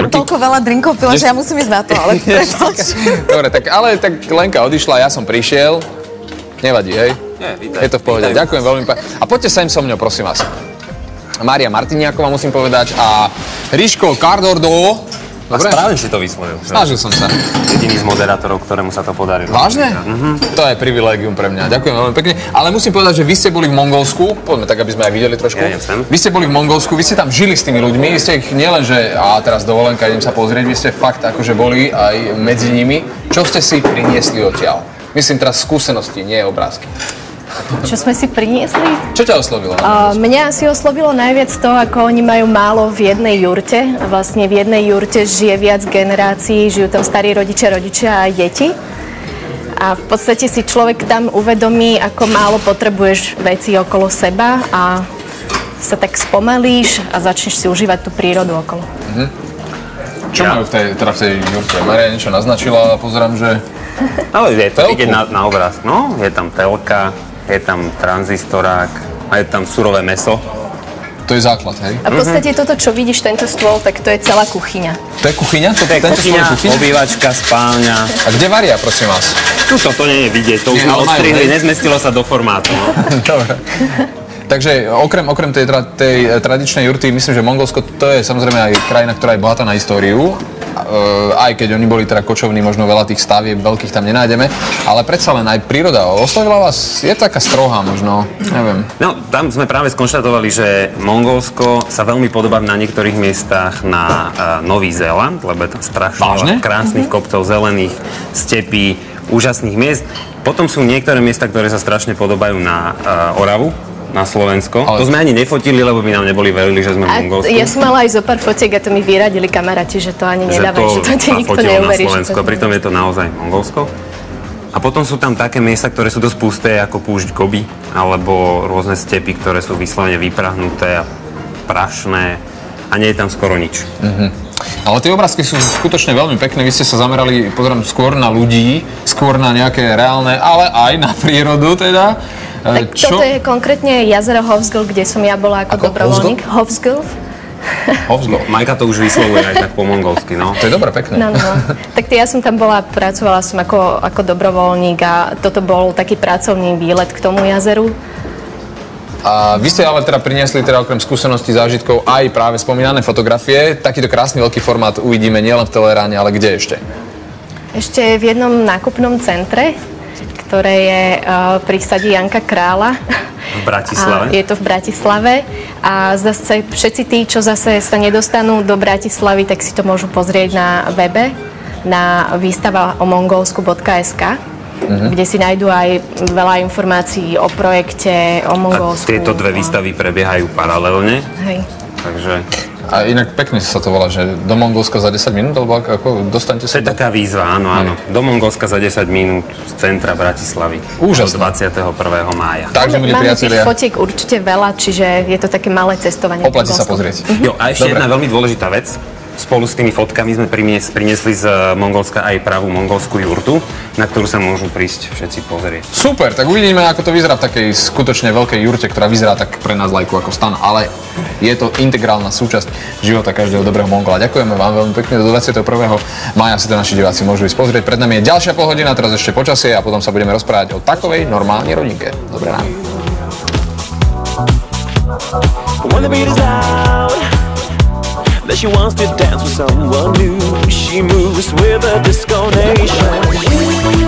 Toľko veľa drinkov pila, že ja musím ísť na to, ale prepáč. Dobre, tak Lenka odišla, ja som prišiel. Nevadí, hej? Nie, vítaj. Je to v pohode. Ďakujem veľmi pekne. A poďte sem so mňou, prosím vás. Mária Martiniáková, musím povedať, a Ríško Cardordo. Dobre? A správne si to vyslovil. Snažil som sa. Jediný z moderátorov, ktorému sa to podarilo. Vážne? To je privilégium pre mňa. Ďakujem veľmi pekne. Ale musím povedať, že vy ste boli v Mongolsku. Poďme tak, aby sme aj videli trošku. Ja Vy ste boli v Mongolsku, vy ste tam žili s tými ľuďmi. Vy ste ich nielen, že teraz dovolenka, idem sa pozrieť, vy ste fakt akože boli aj medzi nimi. Čo ste si priniesli odtiaľ? Myslím teraz skúsenosti, nie obrázky. Čo sme si priniesli? Čo ťa oslovilo? Mňa si oslovilo najviac to, ako oni majú málo v jednej jurte. Vlastne v jednej jurte žije viac generácií, žijú tam starí rodičia a aj deti. A v podstate si človek tam uvedomí, ako málo potrebuješ veci okolo seba a sa tak spomalíš a začneš si užívať tú prírodu okolo. Čo majú v tej jurte? Maria niečo naznačila, pozerám, že... Ale je to vidieť na obrázku. No, je tam telka, je tam tranzistorák a je tam surové mäso. To je základ, hej? A v podstate toto, čo vidíš, tento stôl, tak to je celá kuchyňa. To je kuchyňa? To je kuchyňa, obývačka, spálňa. A kde varia, prosím vás? Tuto to nie je vidieť, to už sme odstrihli, nezmestilo sa do formátu. No. Dobre. Takže okrem tej tradičnej jurty, myslím, že Mongolsko to je samozrejme aj krajina, ktorá je bohatá na históriu. Aj keď oni boli teda kočovní, možno veľa tých stavieb veľkých tam nenájdeme, ale predsa len aj príroda oslovila vás, je taká strohá možno, neviem. No, tam sme práve skonštatovali, že Mongolsko sa veľmi podobá na niektorých miestach na Nový Zéland, lebo je tam strašne veľa krásnych kopcov, zelených, stepí, úžasných miest. Potom sú niektoré miesta, ktoré sa strašne podobajú na Oravu, na Slovensko. Ale... To sme ani nefotili, lebo by nám neboli verili, že sme v Mongolsku. Ja som mala aj zo pár fotiek a to mi vyradili kamaráti, že to ani nedávajú, že to ti nikto neuverí. Na Slovensku, a pritom je to naozaj Mongolsko. A potom sú tam také miesta, ktoré sú dosť pusté, ako púšť Gobi, alebo rôzne stepy, ktoré sú vyslovene vyprahnuté a prašné a nie je tam skoro nič. Ale tie obrázky sú skutočne veľmi pekné. Vy ste sa zamerali, pozerám, skôr na ľudí, skôr na nejaké reálne, ale aj na prírodu teda. Tak toto je konkrétne jazero Hovsgol, kde som ja bola ako dobrovoľník. Hovsgol? Majka to už vyslovuje aj tak po mongolsky, no. To je dobré, pekné. No. Tak ja som tam bola, pracovala som ako dobrovoľník a toto bol taký pracovný výlet k tomu jazeru. A vy ste ale teda priniesli teda okrem skúseností, zážitkov aj práve spomínané fotografie. Takýto krásny veľký formát uvidíme nielen v Teleráne, ale kde ešte? Ešte v jednom nákupnom centre, ktoré je pri sade Janka Krála. V Bratislave? Je to v Bratislave a zase všetci tí, čo zase sa nedostanú do Bratislavy, tak si to môžu pozrieť na webe, na výstava o mongolsku.sk, kde si nájdú aj veľa informácií o projekte, o Mongolsku. A tieto dve výstavy prebiehajú paralelne? Hej. Takže... A inak pekne sa to volá, že do Mongolska za 10 minút, alebo ako dostanete sa? To je taká výzva, áno. Do Mongolska za 10 minút z centra Bratislavy. Úžasné. Do 21. mája. Takže, milí priatelia. Máme tých fotiek určite veľa, čiže je to také malé cestovanie. Oplatí sa pozrieť. Jo, a ešte jedna veľmi dôležitá vec. Spolu s tými fotkami sme priniesli z Mongolska aj pravú mongolskú jurtu, na ktorú sa môžu prísť všetci pozrieť. Super, tak uvidíme, ako to vyzerá v takej skutočne veľkej jurte, ktorá vyzerá tak pre nás lajku ako stan, ale je to integrálna súčasť života každého dobrého Mongola. Ďakujeme vám veľmi pekne. Do 21. mája si to naši diváci môžu ísť pozrieť. Pred nami je ďalšia polhodina, teraz ešte počasie a potom sa budeme rozprávať o takovej normálnej rodinke. Dobré ráno. That she wants to dance with someone new. She moves with a disco nation.